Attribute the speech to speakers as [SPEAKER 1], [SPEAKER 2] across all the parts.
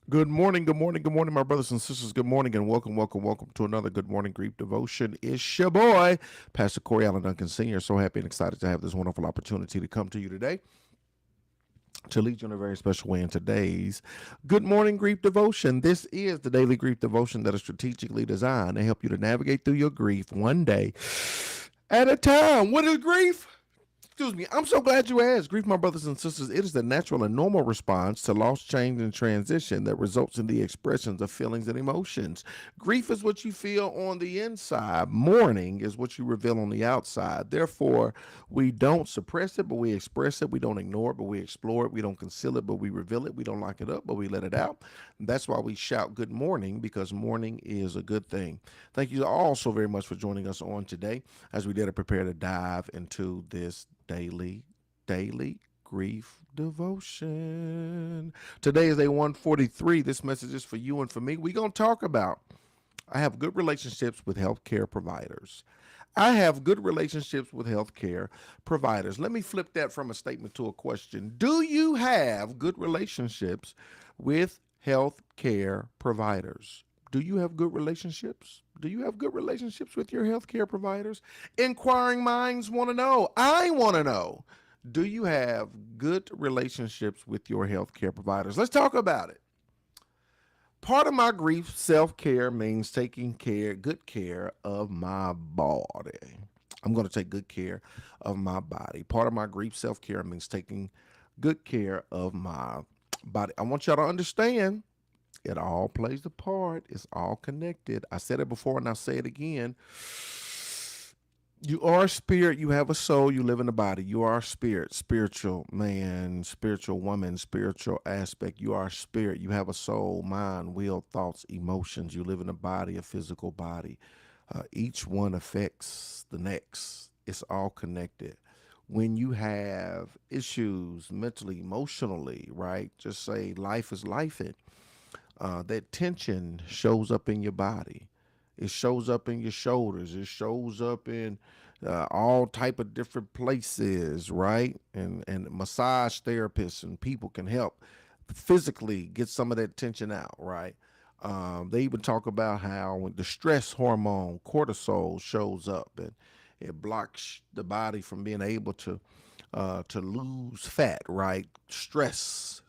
[SPEAKER 1] Good morning, good morning, good morning, my brothers and sisters. Good morning, and welcome to another Good Morning Grief Devotion. It's your boy, Pastor Corey Allen Duncan Sr. So happy and excited to have this wonderful opportunity to come to you today to lead you in a very special way in today's Good Morning Grief Devotion. This is the daily grief devotion that is strategically designed to help you to navigate through your grief one day at a time. What is grief? Excuse me. I'm so glad you asked. Grief, my brothers and sisters, it is the natural and normal response to loss, change, and transition that results in the expressions of feelings and emotions. Grief is what you feel on the inside. Mourning is what you reveal on the outside. Therefore, we don't suppress it, but we express it. We don't ignore it, but we explore it. We don't conceal it, but we reveal it. We don't lock it up, but we let it out. That's why we shout good morning, because mourning is a good thing. Thank you all so very much for joining us on today as we did prepare to dive into this daily grief devotion. Today is day 143. This message is for you and for me. We're going to talk about I have good relationships with healthcare providers. I have good relationships with healthcare providers. Let me flip that from a statement to a question. Do you have good relationships with healthcare providers? Do you have good relationships? Do you have good relationships with your healthcare providers? Inquiring minds want to know. I want to know. Do you have good relationships with your healthcare providers? Let's talk about it. Part of my grief self care means taking good care of my body. I'm going to take good care of my body. Part of my grief self care means taking good care of my body. I want y'all to understand it all plays a part. It's all connected. I said it before and I'll say it again. You are a spirit, you have a soul, you live in a body. You are a spirit, spiritual man, spiritual woman, spiritual aspect. You are a spirit, you have a soul, mind, will, thoughts, emotions. You live in a body, a physical body. Each one affects the next. It's all connected. When you have issues mentally, emotionally, right? Just say life is life. That tension shows up in your body. It shows up in your shoulders. It shows up in all type of different places, right? And massage therapists and people can help physically get some of that tension out, right? They even talk about how when the stress hormone cortisol shows up and it blocks the body from being able to lose fat, right? Stress,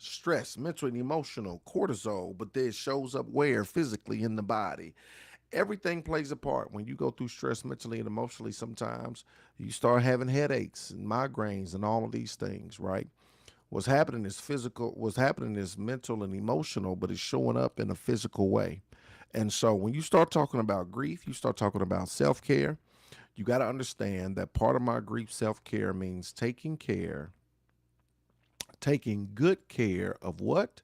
[SPEAKER 1] mental and emotional, cortisol, but then it shows up where physically in the body. Everything plays a part. When you go through stress mentally and emotionally, sometimes you start having headaches and migraines and all of these things, right? What's happening is physical, what's happening is mental and emotional, but it's showing up in a physical way. And so when you start talking about grief, you start talking about self care. You got to understand that part of my grief self care means taking good care of what?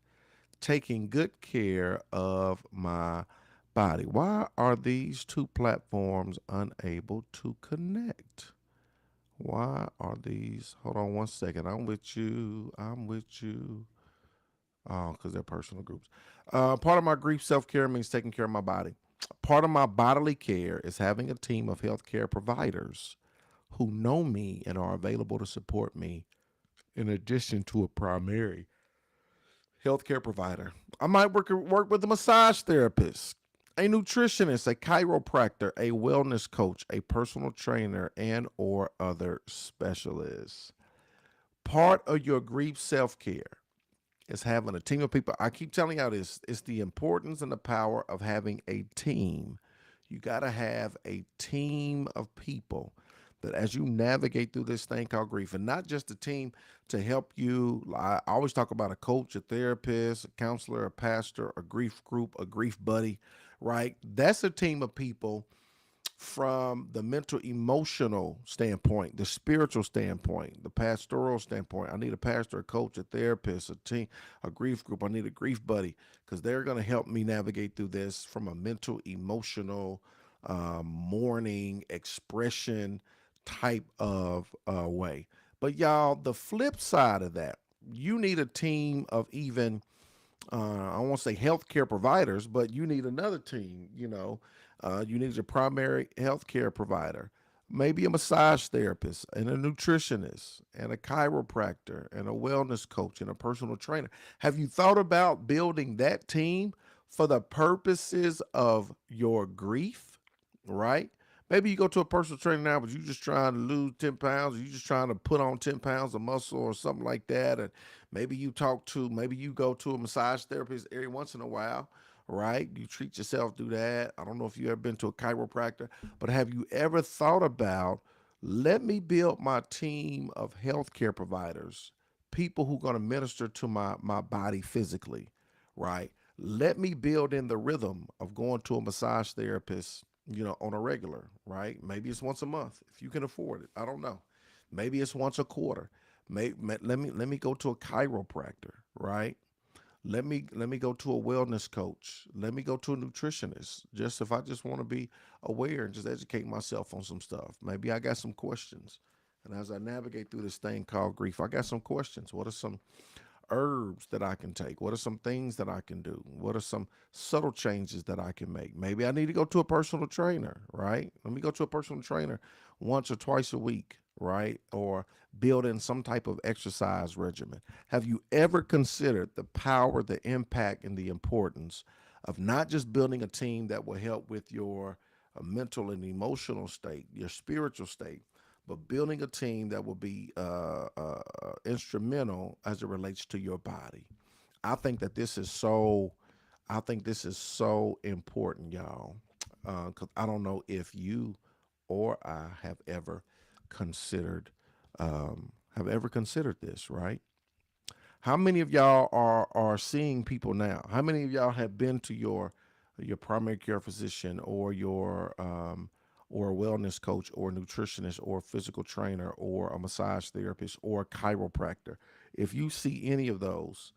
[SPEAKER 1] Taking good care of my body. Why are these two platforms unable to connect? Why are these? Hold on one second. I'm with you. I'm with you. Oh, because they're personal groups. Part of my grief self care means taking care of my body. Part of my bodily care is having a team of healthcare providers who know me and are available to support me in addition to a primary healthcare provider. I might work with a massage therapist, a nutritionist, a chiropractor, a wellness coach, a personal trainer, and or other specialists. Part of your grief self-care is having a team of people. I keep telling y'all this, it's the importance and the power of having a team. You got to have a team of people that as you navigate through this thing called grief, and not just a team to help you. I always talk about a coach, a therapist, a counselor, a pastor, a grief group, a grief buddy, right? That's a team of people from the mental emotional standpoint, the spiritual standpoint, the pastoral standpoint. I need a pastor, a coach, a therapist, a team, a grief group. I need a grief buddy because they're going to help me navigate through this from a mental emotional mourning expression type of way. But y'all, the flip side of that, you need a team of even I won't say healthcare providers, but you need another team. You need your primary healthcare provider. maybe a massage therapist and a nutritionist and a chiropractor and a wellness coach and a personal trainer. Have you thought about building that team for the purposes of your grief? Right? Maybe you go to a personal trainer now, but you're just trying to lose 10 pounds, or you're just trying to put on 10 pounds of muscle or something like that. And maybe you go to a massage therapist every once in a while, right? You treat yourself, do that. I don't know if you ever been to a chiropractor, but have you ever thought about, let me build my team of healthcare providers, people who are going to minister to my body physically, right? Let me build in the rhythm of going to a massage therapist, on a regular, right? Maybe it's once a month if you can afford it. I don't know. Maybe it's once a quarter. Let me go to a chiropractor, right? Let me go to a wellness coach. Let me go to a nutritionist. Just if I just want to be aware and just educate myself on some stuff. Maybe I got some questions. And as I navigate through this thing called grief, I got some questions. What are some herbs that I can take? What are some things that I can do? What are some subtle changes that I can make? Maybe I need to go to a personal trainer, right? Let me go to a personal trainer once or twice a week, right? Or build in some type of exercise regimen. Have you ever considered the power, the impact, and the importance of not just building a team that will help with your mental and emotional state, your spiritual state, but building a team that will be instrumental as it relates to your body? I think that this is so. I think this is so important, y'all. Because I don't know if you or I have ever considered this, right? How many of y'all are seeing people now? How many of y'all have been to your primary care physician or a wellness coach or a nutritionist or a physical trainer or a massage therapist or a chiropractor? If you see any of those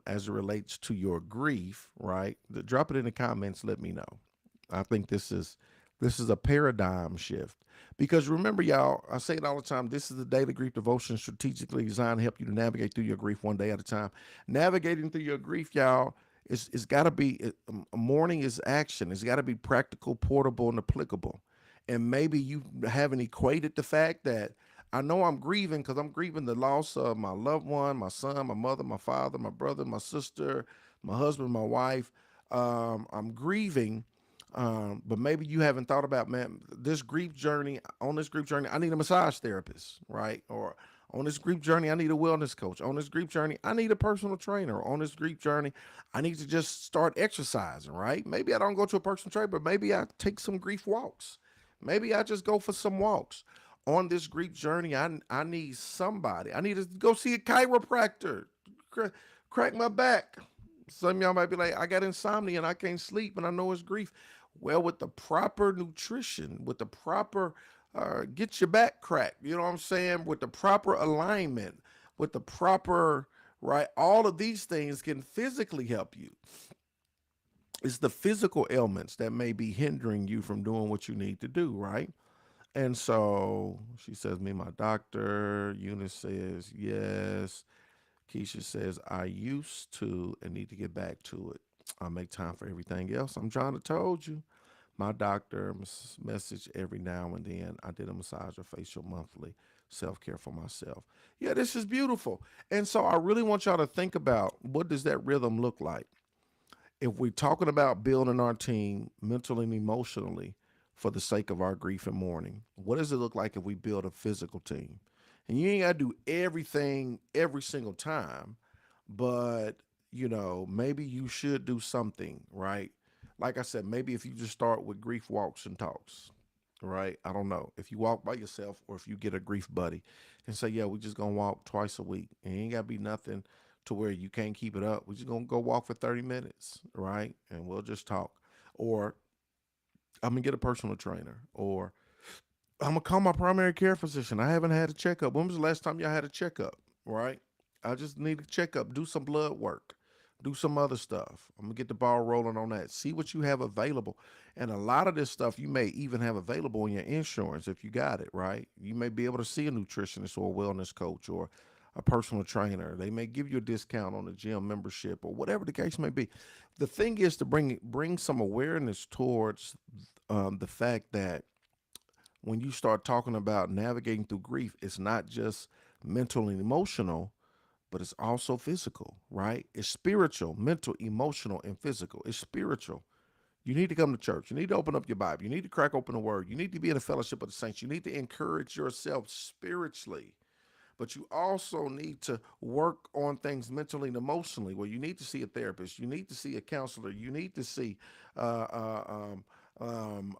[SPEAKER 1] as it relates to your grief, right? Drop it in the comments. Let me know. I think this is a paradigm shift. Because remember, y'all, I say it all the time. This is the daily grief devotion strategically designed to help you to navigate through your grief one day at a time. Navigating through your grief, y'all, it's got to be mourning is action. It's got to be practical, portable, and applicable. And maybe you haven't equated the fact that I know I'm grieving because I'm grieving the loss of my loved one, my son, my mother, my father, my brother, my sister, my husband, my wife. I'm grieving, but maybe you haven't thought about, man, this grief journey, I need a massage therapist, right? Or on this grief journey, I need a wellness coach. On this grief journey, I need a personal trainer. On this grief journey, I need to just start exercising, right? Maybe I don't go to a personal trainer, but maybe I take some grief walks. Maybe I just go for some walks. On this grief journey, I need somebody. I need to go see a chiropractor, cra- crack my back. Some of y'all might be like, I got insomnia and I can't sleep and I know it's grief. Well, with the proper nutrition, with the proper get your back cracked, you know what I'm saying? With the proper alignment, with the proper, right? All of these things can physically help you. It's the physical ailments that may be hindering you from doing what you need to do, right? And so she says, me, my doctor. Eunice says, yes. Keisha says, I used to and need to get back to it. I make time for everything else. I'm trying to told you. My doctor message every now and then. I did a massage or facial monthly, self care for myself. Yeah, this is beautiful. And so I really want y'all to think about, what does that rhythm look like? If we're talking about building our team mentally and emotionally for the sake of our grief and mourning, what does it look like if we build a physical team? And you ain't got to do everything every single time, but maybe you should do something, right? Like I said, maybe if you just start with grief walks and talks, right? I don't know. If you walk by yourself or if you get a grief buddy and say, yeah, we just gonna walk twice a week. And it ain't gotta be nothing to where you can't keep it up. We just gonna go walk for 30 minutes, right? And we'll just talk. Or I'm gonna get a personal trainer. Or I'm gonna call my primary care physician. I haven't had a checkup. When was the last time y'all had a checkup? Right? I just need a checkup. Do some blood work. Do some other stuff. I'm gonna get the ball rolling on that. See what you have available. And a lot of this stuff you may even have available in your insurance if you got it, right? You may be able to see a nutritionist or a wellness coach or a personal trainer. They may give you a discount on the gym membership or whatever the case may be. The thing is to bring some awareness towards the fact that when you start talking about navigating through grief, it's not just mental and emotional, but it's also physical, right? It's spiritual, mental, emotional, and physical. It's spiritual. You need to come to church. You need to open up your Bible. You need to crack open the word. You need to be in a fellowship of the saints. You need to encourage yourself spiritually, but you also need to work on things mentally and emotionally. Where you need to see a therapist, you need to see a counselor, you need to see uh, uh, um,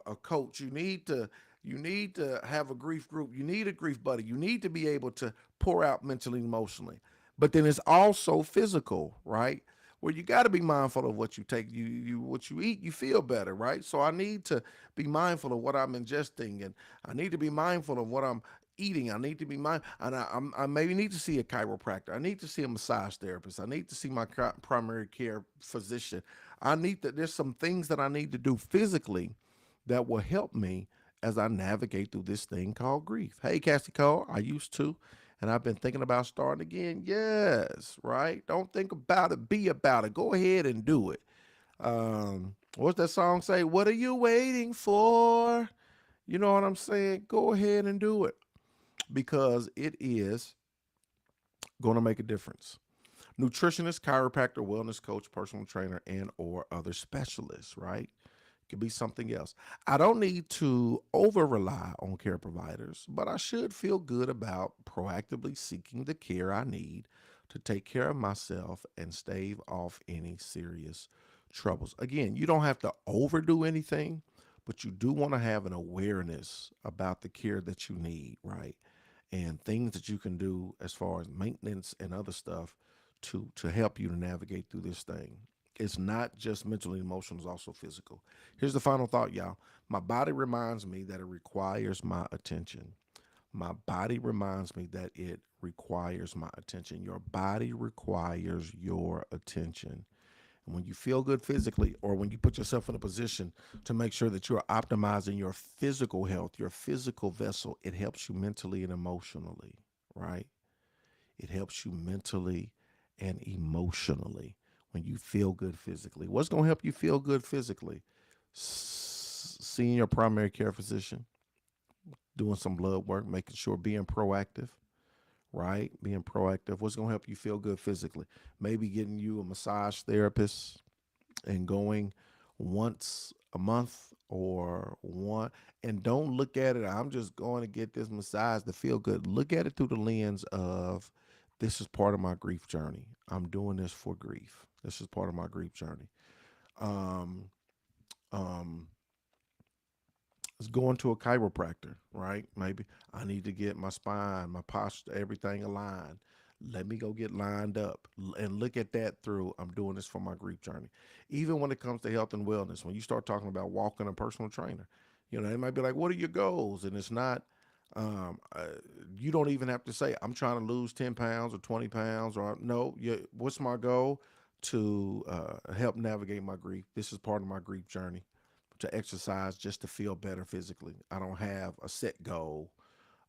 [SPEAKER 1] a coach. You need to have a grief group. You need a grief buddy. You need to be able to pour out mentally and emotionally. But then it's also physical, right? Where you got to be mindful of what you take, you what you eat, you feel better, right? So I need to be mindful of what I'm ingesting, and I need to be mindful of what I'm eating. I need to be mindful, and I maybe need to see a chiropractor. I need to see a massage therapist. I need to see my primary care physician. I need to. There's some things that I need to do physically that will help me as I navigate through this thing called grief. Hey, Cassie Cole, I used to, and I've been thinking about starting again. Yes, right. Don't think about it. Be about it. Go ahead and do it. What's that song say? What are you waiting for? You know what I'm saying? Go ahead and do it because it is going to make a difference. Nutritionist, chiropractor, wellness coach, personal trainer, and or other specialists, right? It could be something else. I don't need to over rely on care providers, but I should feel good about proactively seeking the care I need to take care of myself and stave off any serious troubles. Again, you don't have to overdo anything, but you do want to have an awareness about the care that you need, right? And things that you can do as far as maintenance and other stuff to help you to navigate through this thing. It's not just mental and emotional, it's also physical. Here's the final thought, y'all. My body reminds me that it requires my attention. My body reminds me that it requires my attention. Your body requires your attention. And when you feel good physically, or when you put yourself in a position to make sure that you're optimizing your physical health, your physical vessel, it helps you mentally and emotionally, right? It helps you mentally and emotionally when you feel good physically. What's going to help you feel good physically? Seeing your primary care physician, doing some blood work, making sure being proactive, right? Being proactive. What's going to help you feel good physically? Maybe getting you a massage therapist and going once a month or one. And don't look at it, I'm just going to get this massage to feel good. Look at it through the lens of, this is part of my grief journey. I'm doing this for grief. This is part of my grief journey. um um is going to a chiropractor, right? Maybe I need to get my spine, my posture, everything aligned. Let me go get lined up and look at that through. I'm doing this for my grief journey. Even when it comes to health and wellness, when you start talking about walking a personal trainer, they might be like, "What are your goals?" And it's not. Um, uh, you don't even have to say, "I'm trying to lose 10 pounds or 20 pounds," or no. What's my goal? To help navigate my grief. This is part of my grief journey, to exercise just to feel better physically. I don't have a set goal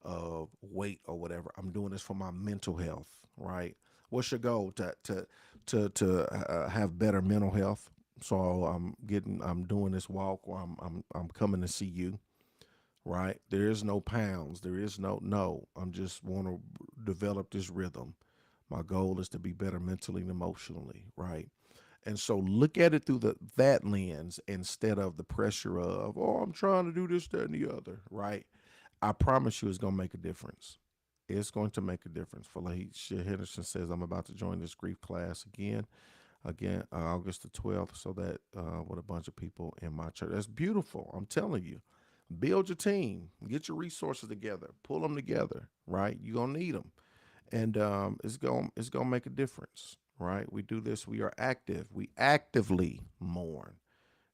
[SPEAKER 1] of weight or whatever. I'm doing this for my mental health, right? What's your goal? To have better mental health. So I'm doing this walk, or I'm coming to see you, right? There is no pounds. There is no. I'm just want to develop this rhythm. My goal is to be better mentally and emotionally, right? And so look at it through that lens instead of the pressure of, oh, I'm trying to do this, that, and the other, right? I promise you it's going to make a difference. It's going to make a difference. Felicia Henderson says, I'm about to join this grief class again, August the 12th, so that with a bunch of people in my church. That's beautiful. I'm telling you. Build your team, get your resources together, pull them together, right? You're going to need them. And it's gonna make a difference, right? We do this. We are active. We actively mourn,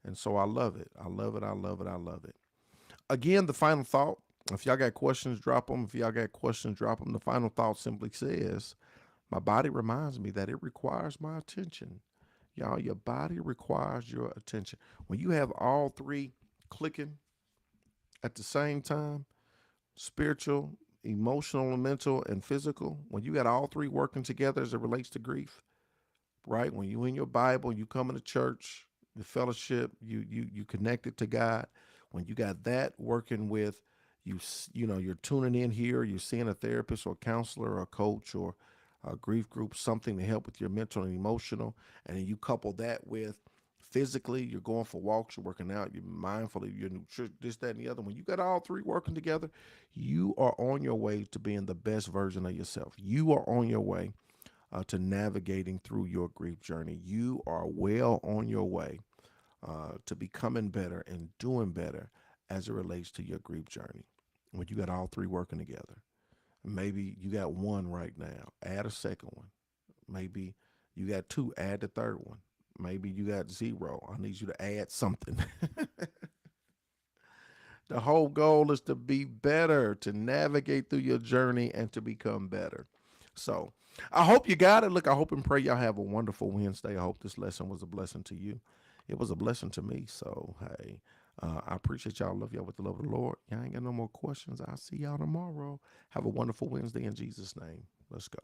[SPEAKER 1] and so I love it. I love it. I love it. I love it. Again, the final thought. If y'all got questions, drop them. If y'all got questions, drop them. The final thought simply says, "My body reminds me that it requires my attention." Y'all, your body requires your attention. When you have all three clicking at the same time, spiritual, emotional, mental, and physical, when you got all three working together as it relates to grief, right? When you in your Bible, you come into church, the fellowship, you connected to God. When you got that working with you, you're tuning in here, you're seeing a therapist or counselor or a coach or a grief group, something to help with your mental and emotional, and then you couple that with physically, you're going for walks, you're working out, you're mindful of your nutrition, this, that, and the other. When you got all three working together, you are on your way to being the best version of yourself. You are on your way to navigating through your grief journey. You are well on your way to becoming better and doing better as it relates to your grief journey. When you got all three working together, maybe you got one right now, add a second one. Maybe you got two, add the third one. Maybe you got zero. I need you to add something. The whole goal is to be better, to navigate through your journey and to become better. So I hope you got it. Look, I hope and pray y'all have a wonderful Wednesday. I hope this lesson was a blessing to you. It was a blessing to me. So, hey, I appreciate y'all. Love y'all with the love of the Lord. Y'all ain't got no more questions. I'll see y'all tomorrow. Have a wonderful Wednesday in Jesus' name. Let's go.